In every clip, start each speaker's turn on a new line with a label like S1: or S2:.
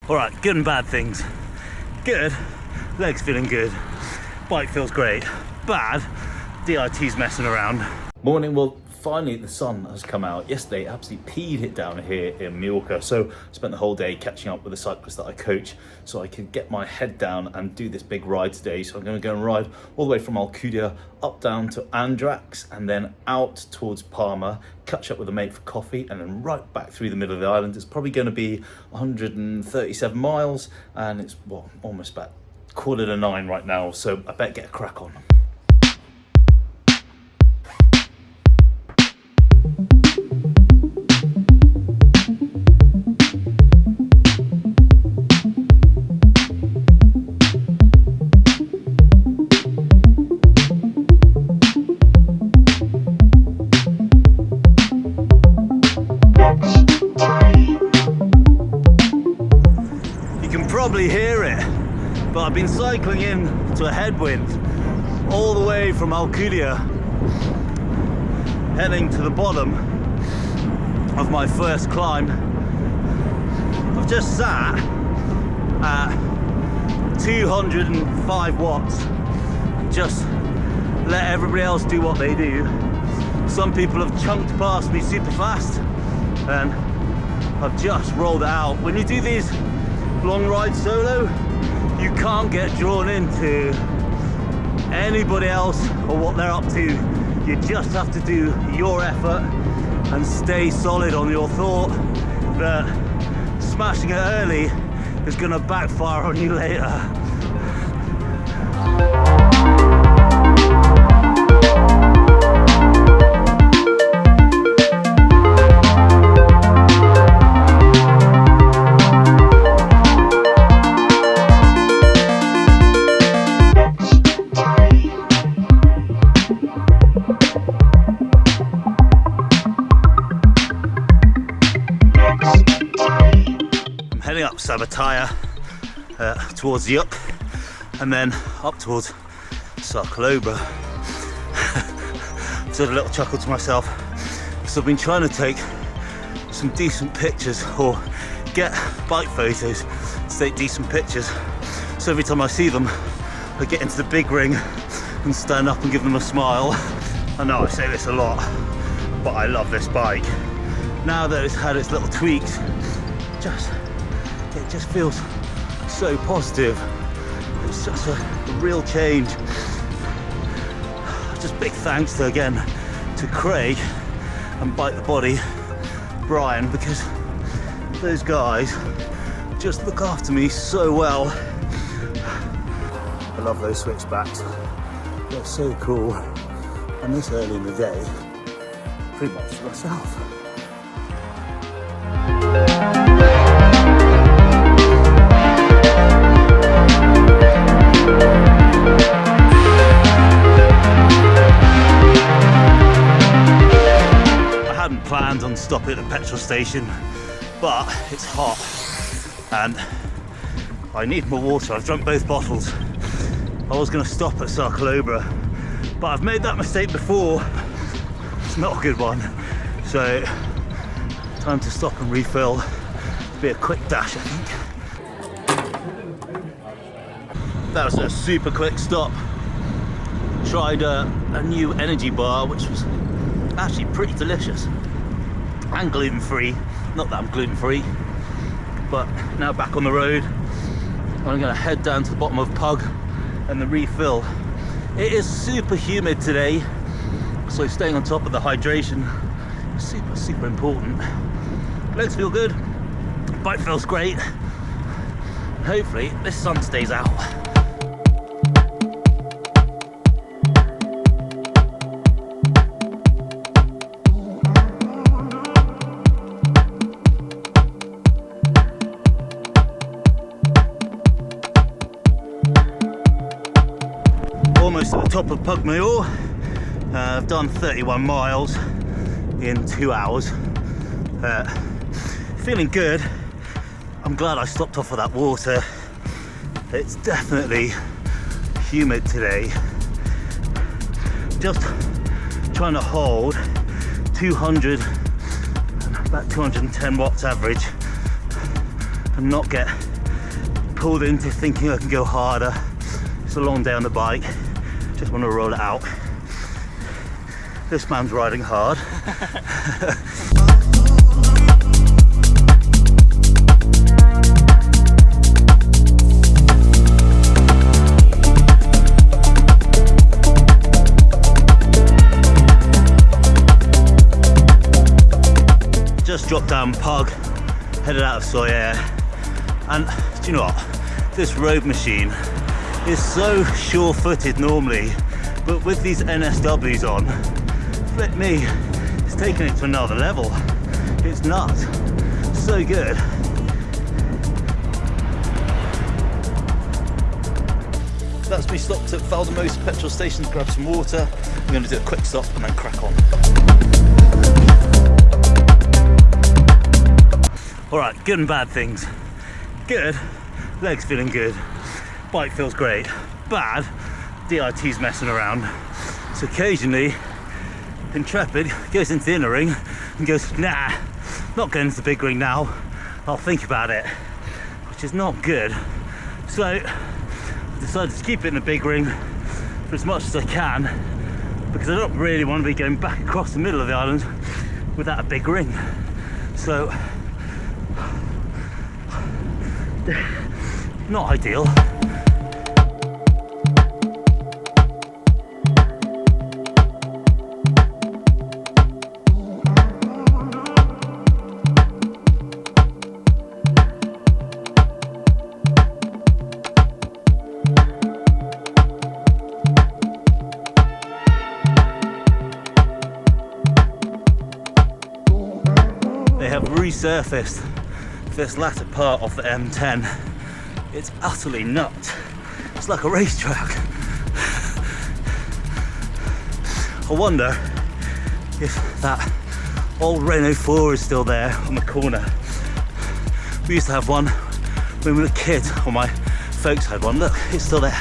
S1: All right, good and bad things. Good, legs feeling good. Bike feels great. Bad, DIT's messing around.
S2: Morning, well, finally the sun has come out. Yesterday, it absolutely peed it down here in Mallorca. So I spent the whole day catching up with the cyclists that I coach so I could get my head down and do this big ride today. So I'm gonna go and ride all the way from Alcudia up down to Andrax and then out towards Palma, catch up with a mate for coffee and then right back through the middle of the island. It's probably gonna be 137 miles and it's, well, almost about 8:45 right now. So I better get a crack on.
S1: Probably hear it, but I've been cycling into a headwind all the way from Alcudia, heading to the bottom of my first climb. I've just sat at 205 watts, just let everybody else do what they do. Some people have chunked past me super fast and I've just rolled it out. When you do these long ride solo, you can't get drawn into anybody else or what they're up to. You just have to do your effort and stay solid on your thought that smashing it early is going to backfire on you later. Heading up Sabataya towards Yuk and then up towards Sarcolobra. Just had a little chuckle to myself because I've been trying to take some decent pictures or get bike photos to take decent pictures. So every time I see them, I get into the big ring and stand up and give them a smile. I know I say this a lot, but I love this bike. Now that it's had its little tweaks, it just feels so positive. It's just a real change. Just big thanks to Craig and Bite the Body, Brian, because those guys just look after me so well. I love those switchbacks. They're so cool. And this early in the day, pretty much to myself. Planned on stopping at the petrol station, but it's hot and I need more water. I've drunk both bottles. I was going to stop at Sarcolobra, but I've made that mistake before. It's not a good one, so time to stop and refill. It'll be a quick dash, I think. That was a super quick stop. Tried a new energy bar which was actually pretty delicious and gluten-free. Not that I'm gluten-free, but now back on the road. I'm gonna head down to the bottom of Pug and the refill. It is super humid today, so staying on top of the hydration is super important. Legs feel good, bike feels great. Hopefully this sun stays out. Almost at the top of Pugmayor. I've done 31 miles in 2 hours. Feeling good. I'm glad I stopped off for that water. It's definitely humid today. Just trying to hold 200, about 210 watts average and not get pulled into thinking I can go harder. It's a long day on the bike, just want to roll it out. This man's riding hard. Just dropped down Pug, headed out of Sawyer, and do you know what? This road machine is so sure-footed normally, but with these NSWs on, flip me, it's taking it to another level. It's nuts, so good. That's me stopped at Valdemosa petrol station to grab some water. I'm going to do a quick stop and then crack on. Alright, good and bad things. Good, legs feeling good, bike feels great. Bad, DIT's messing around. So occasionally, Intrepid goes into the inner ring and goes, nah, not going into the big ring now, I'll think about it, which is not good. So I decided to keep it in the big ring for as much as I can, because I don't really want to be going back across the middle of the island without a big ring. So not ideal. They have resurfaced this latter part of the M10. It's utterly nuts. It's like a racetrack. I wonder if that old Renault 4 is still there on the corner. We used to have one when we were kids, or my folks had one. Look, it's still there.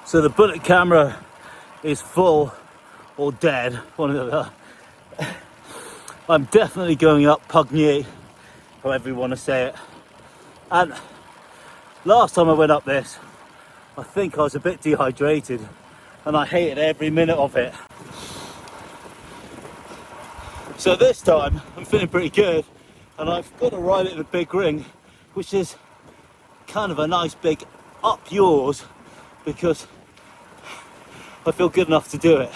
S1: So the bullet camera is full or dead, one of the other. I'm definitely going up Pugny, however you want to say it. And last time I went up this, I think I was a bit dehydrated and I hated every minute of it. So this time I'm feeling pretty good, and I've got to ride it in a big ring, which is kind of a nice big up yours, because I feel good enough to do it.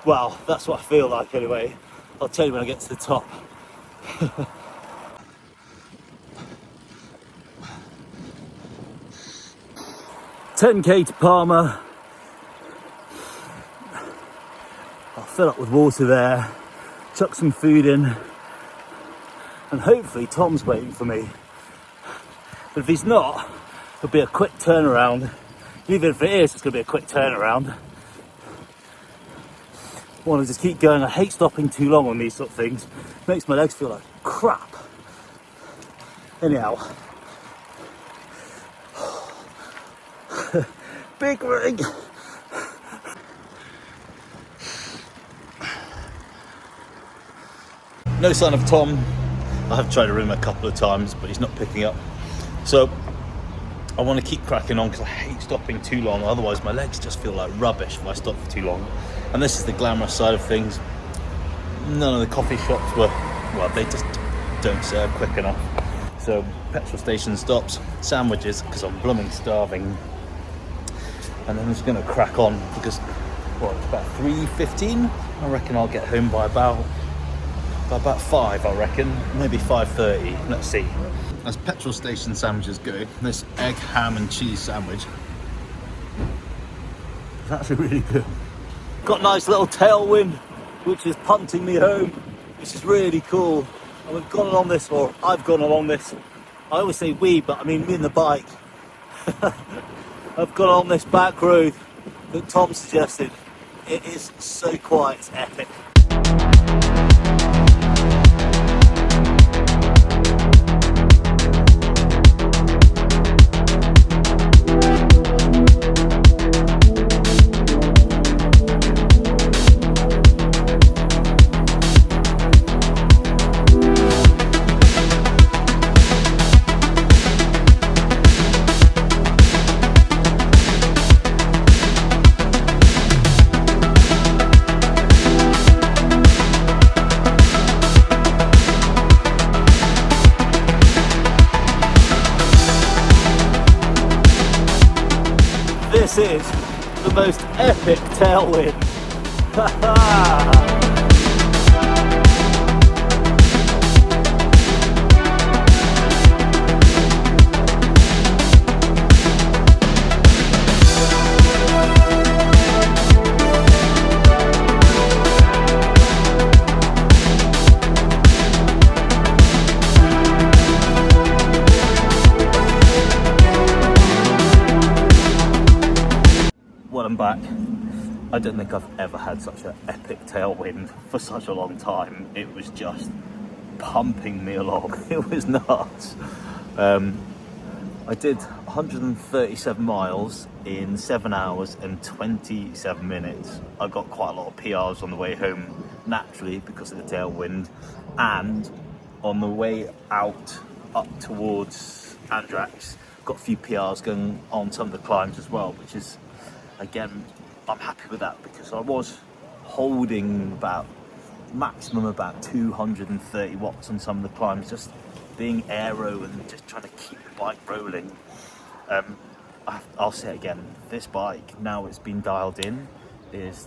S1: Well, that's what I feel like anyway. I'll tell you when I get to the top. 10k to Palma. I'll fill up with water there, chuck some food in, and hopefully Tom's waiting for me. But if he's not, it'll be a quick turnaround. Even if it is, it's going to be a quick turnaround. I want to just keep going. I hate stopping too long on these sort of things. It makes my legs feel like crap. Anyhow. Big rig. No sign of Tom. I have tried to ring him a couple of times, but he's not picking up. So I want to keep cracking on because I hate stopping too long. Otherwise my legs just feel like rubbish if I stop for too long. And this is the glamorous side of things. None of the coffee shops were, well, they just don't serve quick enough. So petrol station stops, sandwiches because I'm blooming starving. And then I'm just going to crack on because, what, it's about 3:15? I reckon I'll get home by about 5, I reckon. Maybe 5:30, let's see. As petrol station sandwiches go, this egg, ham and cheese sandwich It's actually really good. Got a nice little tailwind, which is punting me home, which is really cool. And we've gone along this, or I've gone along this. I always say we, but I mean me and the bike. I've gone on this back road that Tom suggested. It is so quiet, it's epic. This is the most epic tailwind. Well, I'm back. I don't think I've ever had such an epic tailwind for such a long time. It was just pumping me along. It was nuts. I did 137 miles in 7 hours and 27 minutes. I got quite a lot of PRs on the way home, naturally, because of the tailwind, and on the way out up towards Andrax, got a few PRs going on some of the climbs as well, which is, again, I'm happy with that, because I was holding about maximum about 230 watts on some of the climbs, just being aero and just trying to keep the bike rolling. I'll say it again, this bike, now it's been dialed in, is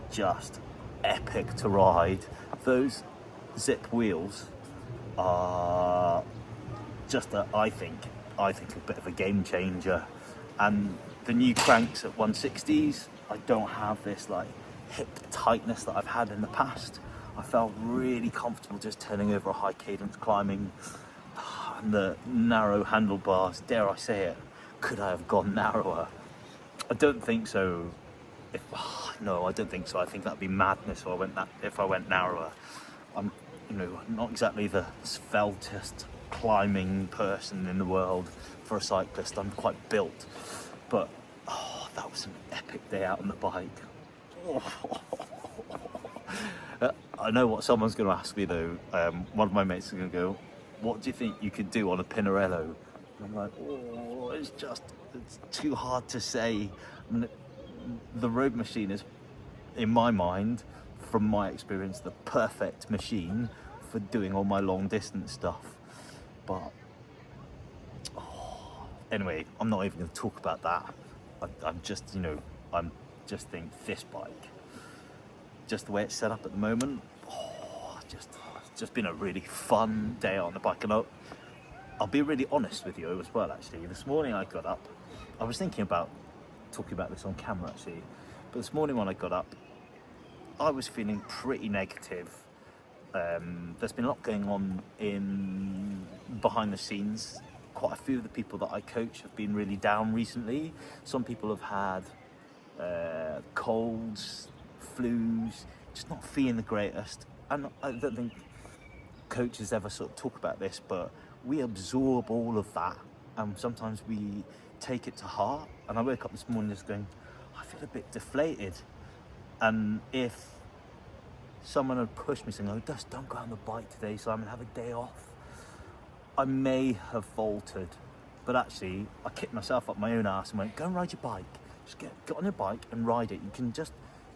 S1: just epic to ride. Those zip wheels are just I think a bit of a game changer. And the new cranks at 160s, I don't have this like hip tightness that I've had in the past. I felt really comfortable just turning over a high cadence climbing, and the narrow handlebars, dare I say it, could I have gone narrower? I don't think so. No, I don't think so. I think that'd be madness if I went narrower. I'm, not exactly the sveltest climbing person in the world for a cyclist. I'm quite built, but that was an epic day out on the bike. I know what someone's going to ask me though. One of my mates is going to go, "What do you think you could do on a Pinarello?" And I'm like, it's too hard to say. And the road machine is, in my mind, from my experience, the perfect machine for doing all my long distance stuff. But anyway, I'm not even going to talk about that. I'm just think this bike, just the way it's set up at the moment, it's just been a really fun day on the bike. And I'll be really honest with you as well, actually. This morning I got up, I was thinking about talking about this on camera actually, but this morning when I got up, I was feeling pretty negative. There's been a lot going on in behind the scenes. Quite a few of the people that I coach have been really down recently. Some people have had colds, flus, just not feeling the greatest. And I don't think coaches ever sort of talk about this, but we absorb all of that, and sometimes we take it to heart. And I woke up this morning just going, I feel a bit deflated. And if someone had pushed me saying, "Oh, just don't go on the bike today, Simon, have a day off," I may have faltered. But actually, I kicked myself up my own ass and went, go and ride your bike. Just get on your bike and ride it. You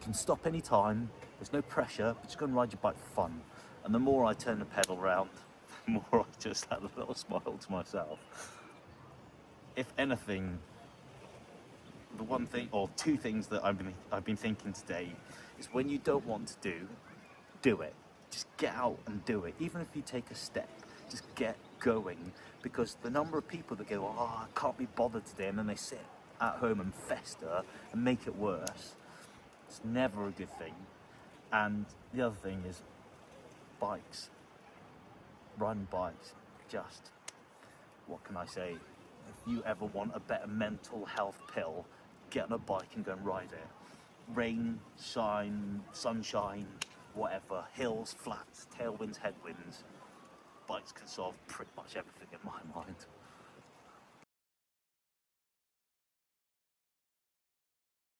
S1: can stop any time. There's no pressure, but just go and ride your bike for fun. And the more I turned the pedal round, the more I just had a little smile to myself. If anything, the one thing or two things that I've been thinking today is, when you don't want to do it. Just get out and do it. Even if you take a step, just get going. Because the number of people that go, "Oh, I can't be bothered today," and then they sit
S2: at home and fester and make it worse. It's never a good thing. And the other thing is bikes. Riding bikes, just, what can I say? If you ever want a better mental health pill, get on a bike and go and ride it. Rain, shine, sunshine, whatever, hills, flats, tailwinds, headwinds, bikes can solve pretty much everything in my mind.